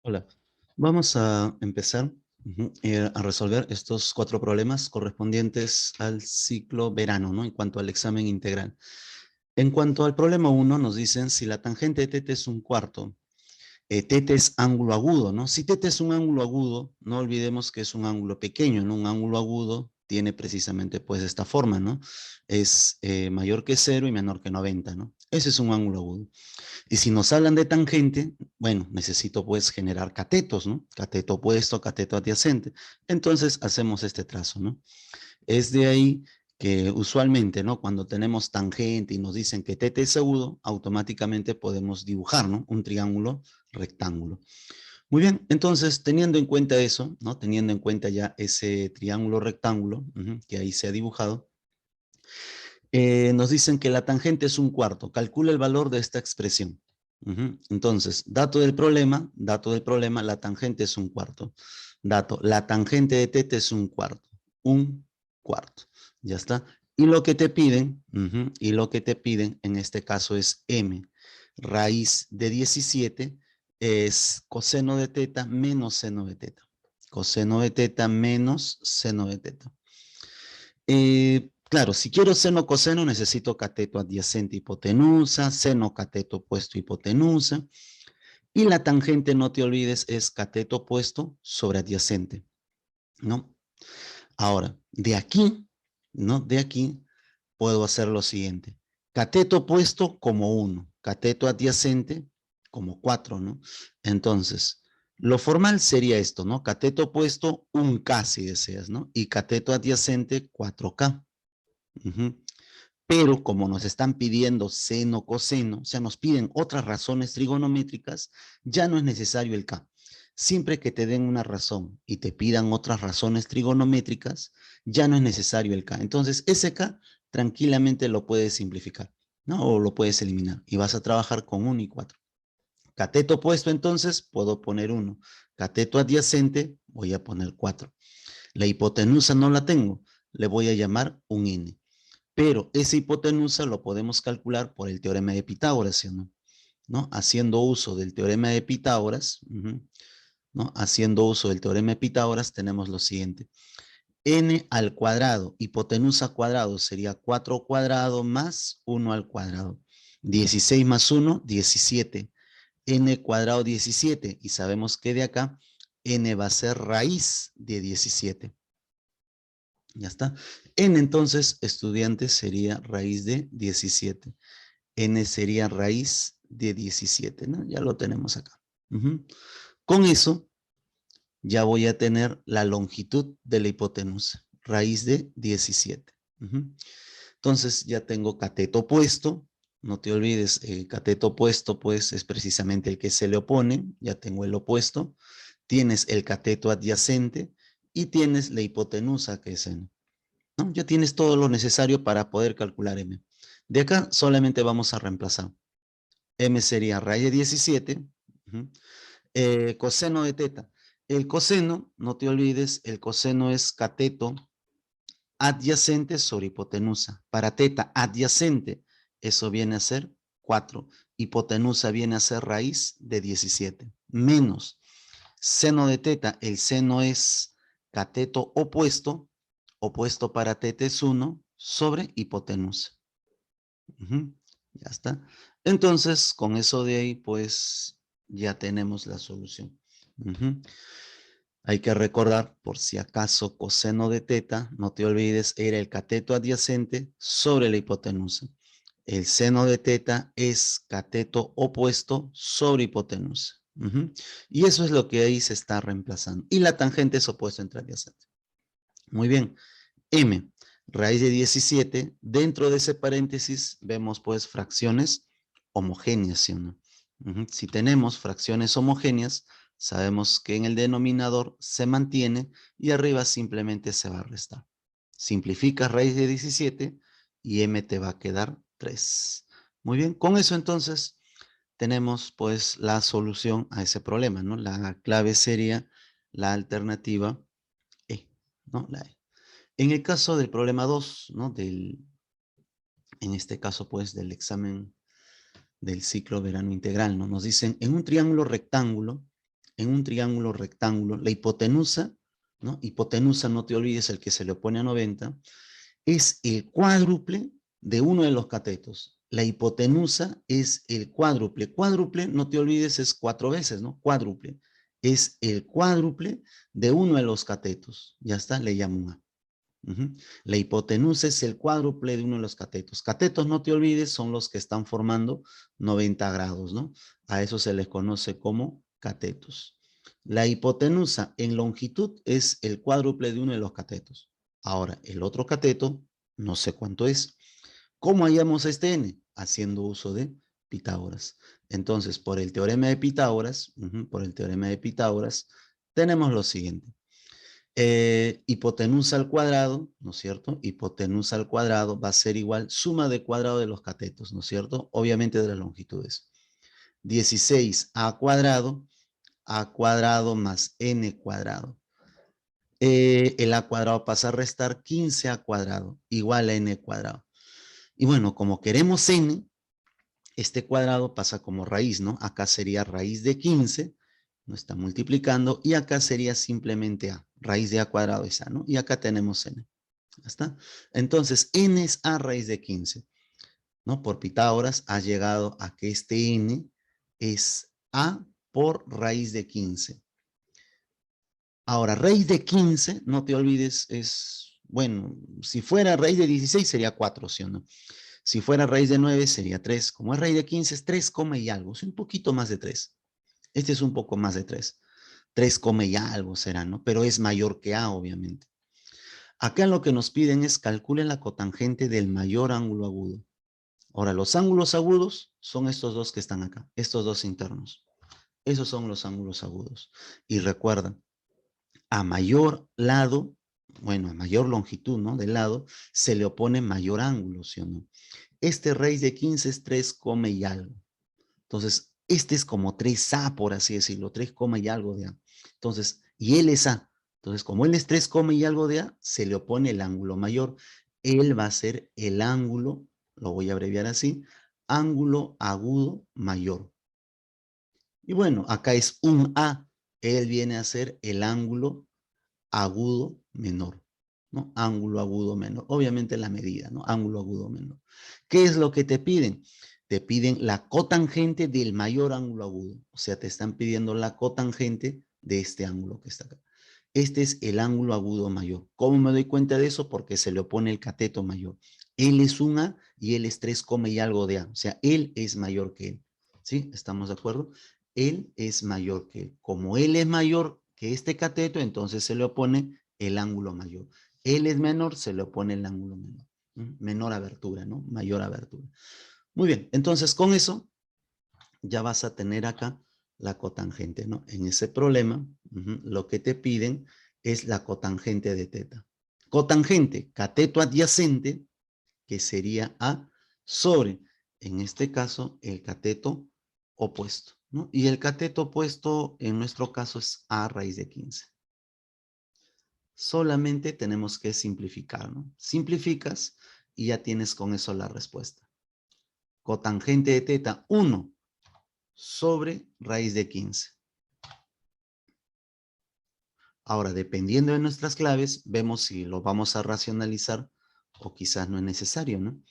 Hola, vamos a empezar a resolver estos 4 problemas correspondientes al ciclo verano, ¿no? En cuanto al examen integral. En cuanto al problema 1, nos dicen si la tangente de θ es un cuarto, θ es ángulo agudo, ¿no? Si θ es un ángulo agudo, no olvidemos que es un ángulo pequeño, ¿no? Un ángulo agudo tiene precisamente pues esta forma, ¿no? Es mayor que 0 y menor que 90, ¿no? Ese es un ángulo agudo. Y si nos hablan de tangente, bueno, necesito pues generar catetos, ¿no? Cateto opuesto, cateto adyacente. Entonces hacemos este trazo, ¿no? Es de ahí que usualmente, ¿no? Cuando tenemos tangente y nos dicen que θ es agudo, automáticamente podemos dibujar, ¿no? Un triángulo rectángulo. Muy bien, entonces teniendo en cuenta eso, ¿no? Teniendo en cuenta ya ese triángulo rectángulo que ahí se ha dibujado, nos dicen que la tangente es un cuarto. Calcula el valor de esta expresión. Entonces, dato del problema, la tangente es un cuarto. Dato, la tangente de θ es un cuarto. Un cuarto. Ya está. Y lo que te piden, en este caso es m. Raíz de 17 es coseno de θ menos seno de θ. Coseno de θ menos seno de θ. Claro, si quiero seno coseno necesito cateto adyacente hipotenusa, seno cateto opuesto hipotenusa, y la tangente, no te olvides, es cateto opuesto sobre adyacente, ¿no? Ahora, de aquí, ¿no? De aquí puedo hacer lo siguiente. Cateto opuesto como 1, cateto adyacente como 4, ¿no? Entonces, lo formal sería esto, ¿no? Cateto opuesto 1K si deseas, ¿no? Y cateto adyacente 4K. Pero como nos están pidiendo seno, coseno, o sea, nos piden otras razones trigonométricas, ya no es necesario el K. Siempre que te den una razón y te pidan otras razones trigonométricas, ya no es necesario el K. Entonces, ese K tranquilamente lo puedes simplificar, ¿no? O lo puedes eliminar y vas a trabajar con 1 y 4. Cateto opuesto, entonces, puedo poner 1. Cateto adyacente, voy a poner 4. La hipotenusa no la tengo, le voy a llamar un N. Pero esa hipotenusa lo podemos calcular por el teorema de Pitágoras, ¿sí o no? ¿No? Haciendo uso del teorema de Pitágoras, ¿no? Haciendo uso del teorema de Pitágoras, tenemos lo siguiente. N al cuadrado, hipotenusa cuadrado, sería 4 cuadrado más 1 al cuadrado. 16 más 1, 17. N cuadrado 17. Y sabemos que de acá, N va a ser raíz de 17. Ya está. N entonces, estudiantes, sería raíz de 17. N sería raíz de 17, ¿no? Ya lo tenemos acá. Con eso, ya voy a tener la longitud de la hipotenusa. Raíz de 17. Entonces, ya tengo cateto opuesto. No te olvides, cateto opuesto, pues, es precisamente el que se le opone. Ya tengo el opuesto. Tienes el cateto adyacente y tienes la hipotenusa, que es N. ¿No? Ya tienes todo lo necesario para poder calcular M. De acá solamente vamos a reemplazar. M sería raíz de 17, coseno de θ. El coseno, no te olvides, el coseno es cateto adyacente sobre hipotenusa. Para θ adyacente, eso viene a ser 4. Hipotenusa viene a ser raíz de 17. Menos seno de θ, el seno es cateto opuesto, opuesto para θ es 1 sobre hipotenusa. Ya está. Entonces, con eso de ahí, pues ya tenemos la solución. Hay que recordar, por si acaso, coseno de θ, no te olvides, era el cateto adyacente sobre la hipotenusa. El seno de θ es cateto opuesto sobre hipotenusa. Y eso es lo que ahí se está reemplazando. Y la tangente es opuesto entre adyacente. Muy bien. M, raíz de 17. Dentro de ese paréntesis vemos pues fracciones homogéneas, ¿sí o no? Si tenemos fracciones homogéneas, sabemos que en el denominador se mantiene y arriba simplemente se va a restar. Simplifica raíz de 17 y M te va a quedar 3. Muy bien, con eso entonces tenemos pues la solución a ese problema, ¿no? La clave sería la alternativa E, ¿no? La E. En el caso del problema 2, ¿no? En este caso, pues, del examen del ciclo verano integral, ¿no? Nos dicen, en un triángulo rectángulo, en un triángulo rectángulo, la hipotenusa, ¿no? Hipotenusa, no te olvides, el que se le opone a 90, es el cuádruple de uno de los catetos. La hipotenusa es el cuádruple. Cuádruple, no te olvides, es 4 veces, ¿no? Cuádruple. Es el cuádruple de uno de los catetos. Ya está, le llamo un A. La hipotenusa es el cuádruple de uno de los catetos. Catetos, no te olvides, son los que están formando 90 grados, ¿no? A eso se les conoce como catetos. La hipotenusa en longitud es el cuádruple de uno de los catetos. Ahora, el otro cateto, no sé cuánto es. ¿Cómo hallamos este n? Haciendo uso de Pitágoras. Entonces, por el teorema de Pitágoras, tenemos lo siguiente. Hipotenusa al cuadrado, ¿no es cierto? Hipotenusa al cuadrado va a ser igual suma de cuadrado de los catetos, ¿no es cierto? Obviamente de las longitudes. 16a cuadrado más n cuadrado. El a cuadrado pasa a restar 15a cuadrado, igual a n cuadrado. Y bueno, como queremos n, este cuadrado pasa como raíz, ¿no? Acá sería raíz de 15, no está multiplicando, y acá sería simplemente a, raíz de a cuadrado es a, ¿no? Y acá tenemos n, ¿ya está? Entonces, n es a raíz de 15, ¿no? Por Pitágoras ha llegado a que este n es a por raíz de 15. Ahora, raíz de 15, no te olvides, es, bueno, si fuera raíz de 16 sería 4, ¿sí o no? Si fuera raíz de 9 sería 3. Como es raíz de 15 es 3, y algo. Es un poquito más de 3. Este es un poco más de 3. 3, y algo será, ¿no? Pero es mayor que A, obviamente. Acá lo que nos piden es calculen la cotangente del mayor ángulo agudo. Ahora, los ángulos agudos son estos dos que están acá, estos dos internos. Esos son los ángulos agudos. Y recuerda, a mayor lado, bueno, a mayor longitud, ¿no? Del lado, se le opone mayor ángulo, ¿sí o no? Este raíz de 15 es 3, y algo. Entonces, este es como 3A, por así decirlo, 3, y algo de A. Entonces, y él es A. Entonces, como él es 3, y algo de A, se le opone el ángulo mayor. Él va a ser el ángulo, lo voy a abreviar así, ángulo agudo mayor. Y bueno, acá es un A. Él viene a ser el ángulo agudo menor, ¿no? Ángulo agudo menor. Obviamente la medida, ¿no? Ángulo agudo menor. ¿Qué es lo que te piden? Te piden la cotangente del mayor ángulo agudo. O sea, te están pidiendo la cotangente de este ángulo que está acá. Este es el ángulo agudo mayor. ¿Cómo me doy cuenta de eso? Porque se le opone el cateto mayor. Él es un A y él es 3, y algo de A. O sea, él es mayor que él. ¿Sí? ¿Estamos de acuerdo? Él es mayor que él. Como él es mayor que este cateto, entonces se le opone el ángulo mayor. Él es menor, se le opone el ángulo menor. Menor abertura, ¿no? Mayor abertura. Muy bien, entonces con eso ya vas a tener acá la cotangente, ¿no? En ese problema, lo que te piden es la cotangente de teta. Cotangente, cateto adyacente, que sería A sobre, en este caso, el cateto opuesto, ¿no? Y el cateto opuesto, en nuestro caso, es A raíz de 15. Solamente tenemos que simplificar, ¿no? Simplificas y ya tienes con eso la respuesta. Cotangente de teta, 1 sobre raíz de 15. Ahora, dependiendo de nuestras claves, vemos si lo vamos a racionalizar o quizás no es necesario, ¿no?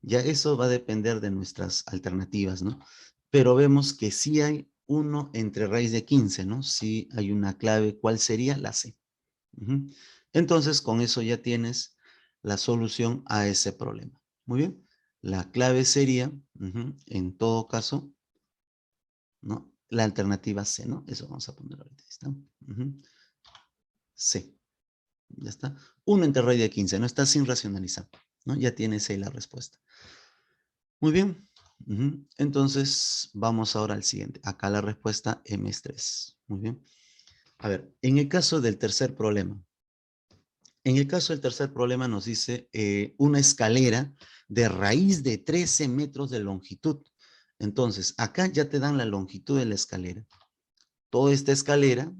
Ya eso va a depender de nuestras alternativas, ¿no? Pero vemos que sí hay 1 entre raíz de 15, ¿no? Sí hay una clave. ¿Cuál sería? La C. Entonces, con eso ya tienes la solución a ese problema. Muy bien. La clave sería, en todo caso, ¿no? La alternativa C, ¿no? Eso vamos a poner ahorita. ¿Está? C. Ya está. 1 entre raíz de 15. No está sin racionalizar, ¿no? Ya tienes ahí la respuesta. Muy bien. Entonces, vamos ahora al siguiente. Acá la respuesta M es 3. Muy bien. A ver, en el caso del tercer problema. En el caso del tercer problema nos dice una escalera de raíz de 13 metros de longitud. Entonces, acá ya te dan la longitud de la escalera. Toda esta escalera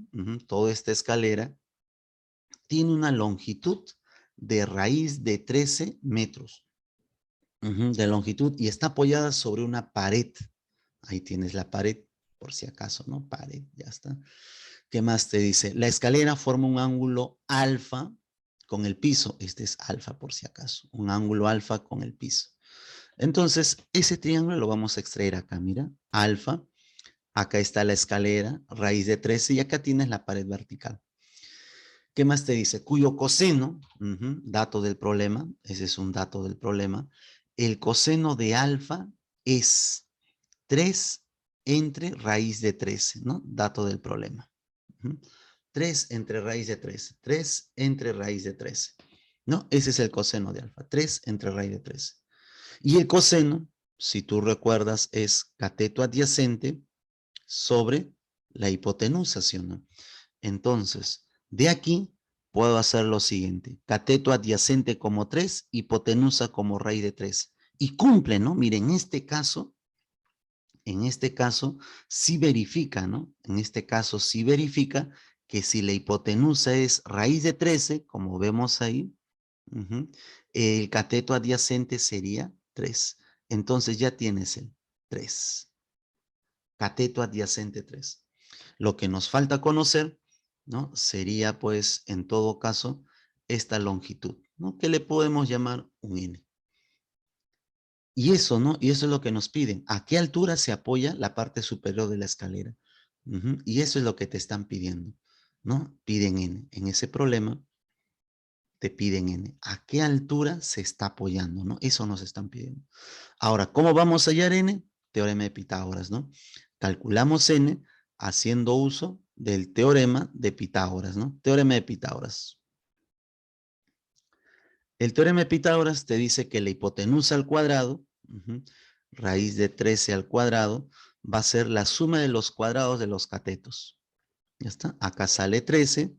tiene una longitud de raíz de 13 metros de longitud y está apoyada sobre una pared. Ahí tienes la pared. por si acaso, ¿no? Pared, ya está. ¿Qué más te dice? La escalera forma un ángulo alfa con el piso. Este es alfa, por si acaso. Un ángulo alfa con el piso. Entonces, ese triángulo lo vamos a extraer acá, mira. Alfa. Acá está la escalera, raíz de 13, y acá tienes la pared vertical. ¿Qué más te dice? Cuyo coseno, dato del problema, ese es un dato del problema, el coseno de alfa es 3 entre raíz de 13, ¿no? Dato del problema. 3 entre raíz de 13, 3 entre raíz de 13, ¿no? Ese es el coseno de alfa, 3 entre raíz de 13. Y el coseno, si tú recuerdas, es cateto adyacente sobre la hipotenusa, ¿sí o no? Entonces, de aquí puedo hacer lo siguiente. Cateto adyacente como 3, hipotenusa como raíz de 3. Y cumple, ¿no? Miren, en este caso, sí verifica, ¿no? En este caso, sí verifica que si la hipotenusa es raíz de 13, como vemos ahí, el cateto adyacente sería 3. Entonces ya tienes el 3. Cateto adyacente 3. Lo que nos falta conocer, ¿no? Sería, pues, en todo caso, esta longitud, ¿no? Que le podemos llamar un n. Y eso, ¿no? Y eso es lo que nos piden. ¿A qué altura se apoya la parte superior de la escalera? Y eso es lo que te están pidiendo, ¿no? Piden n. En ese problema te piden n. ¿A qué altura se está apoyando, no? Eso nos están pidiendo. Ahora, ¿cómo vamos a hallar n? Teorema de Pitágoras, ¿no? Calculamos n haciendo uso del teorema de Pitágoras, ¿no? Teorema de Pitágoras. El teorema de Pitágoras te dice que la hipotenusa al cuadrado, raíz de 13 al cuadrado, va a ser la suma de los cuadrados de los catetos. ¿Ya está? Acá sale 13,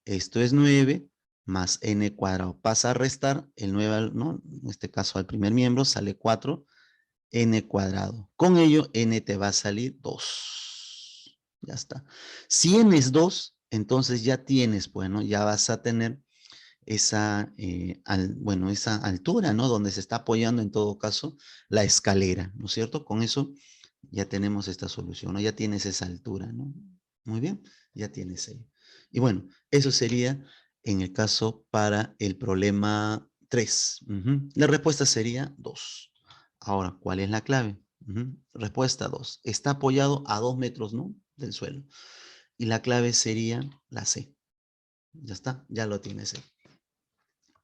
esto es 9, más n cuadrado. Pasa a restar el 9, ¿no? En este caso al primer miembro sale 4, n cuadrado. Con ello, n te va a salir 2. Ya está. Si n es 2, entonces ya tienes, bueno, ya vas a tener esa, esa altura, ¿no? Donde se está apoyando en todo caso la escalera, ¿no es cierto? Con eso ya tenemos esta solución, ¿no? Ya tienes esa altura, ¿no? Muy bien, ya tienes ahí. Y bueno, eso sería en el caso para el problema 3. La respuesta sería 2. Ahora, ¿cuál es la clave? Respuesta 2. Está apoyado a 2 metros, ¿no? Del suelo. Y la clave sería la C. Ya está, ya lo tienes ahí.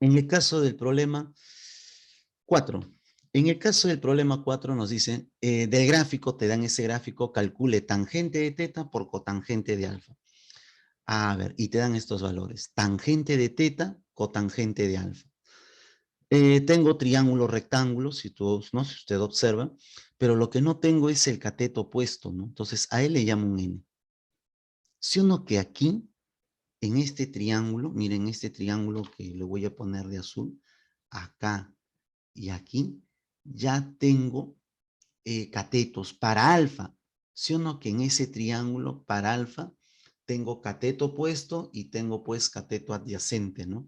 En el caso del problema 4. En el caso del problema 4 nos dicen, del gráfico, te dan ese gráfico, calcule tangente de teta por cotangente de alfa. A ver, y te dan estos valores. Tangente de teta, cotangente de alfa. Tengo triángulo rectángulo, ¿no? Si usted observa, pero lo que no tengo es el cateto opuesto, ¿no? Entonces, a él le llamo un n. Si uno que aquí, en este triángulo, miren este triángulo que le voy a poner de azul, acá y aquí, ya tengo catetos para alfa. ¿Sí o no? Que en ese triángulo para alfa tengo cateto opuesto y tengo pues cateto adyacente, ¿no?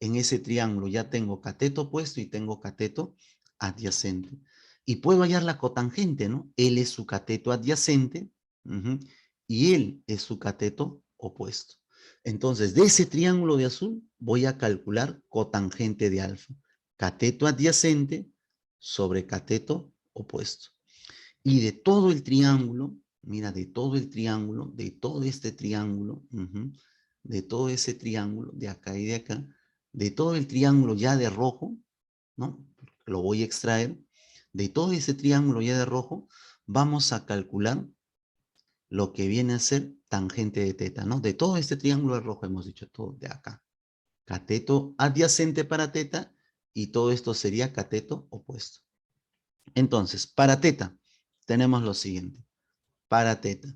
En ese triángulo ya tengo cateto opuesto y tengo cateto adyacente. Y puedo hallar la cotangente, ¿no? Él es su cateto adyacente y él es su cateto opuesto. Entonces, de ese triángulo de azul voy a calcular cotangente de alfa. Cateto adyacente sobre cateto opuesto. Y de todo el triángulo, mira, de todo el triángulo, de todo este triángulo, de todo ese triángulo, de acá y de acá, de todo el triángulo ya de rojo, ¿no? Lo voy a extraer. De todo ese triángulo ya de rojo, vamos a calcular lo que viene a ser tangente de teta, ¿no? De todo este triángulo de rojo hemos dicho todo de acá. Cateto adyacente para teta y todo esto sería cateto opuesto. Entonces, para teta, tenemos lo siguiente. Para teta,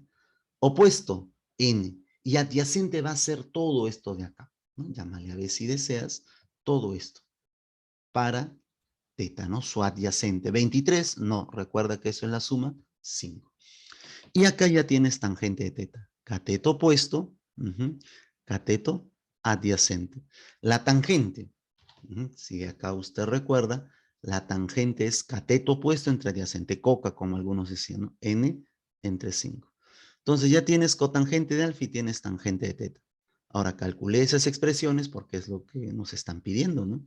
opuesto, n, y adyacente va a ser todo esto de acá, ¿no? Llámale a ver si deseas todo esto. Para teta, ¿no? Su adyacente. 23, no, recuerda que eso es la suma, 5. Y acá ya tienes tangente de teta. Cateto opuesto, cateto adyacente. La tangente, si acá usted recuerda, la tangente es cateto opuesto entre adyacente, coca, como algunos decían, ¿no? N entre 5. Entonces ya tienes cotangente de alfa y tienes tangente de teta. Ahora calculé esas expresiones porque es lo que nos están pidiendo, ¿no?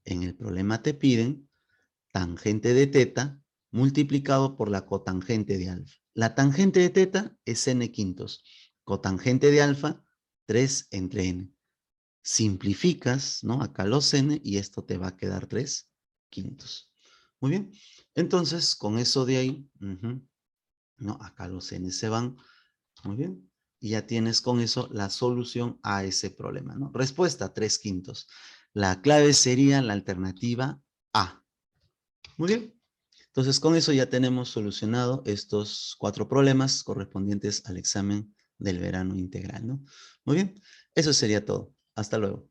En el problema te piden tangente de teta multiplicado por la cotangente de alfa. La tangente de teta es n quintos. Cotangente de alfa, 3 entre n. Simplificas, ¿no? Acá los n y esto te va a quedar 3 quintos. Muy bien. Entonces, con eso de ahí, ¿no? Acá los n se van. Muy bien. Y ya tienes con eso la solución a ese problema, ¿no? Respuesta, 3 quintos. La clave sería la alternativa A. Muy bien. Entonces, con eso ya tenemos solucionado estos 4 problemas correspondientes al examen del verano integral, ¿no? Muy bien. Eso sería todo. Hasta luego.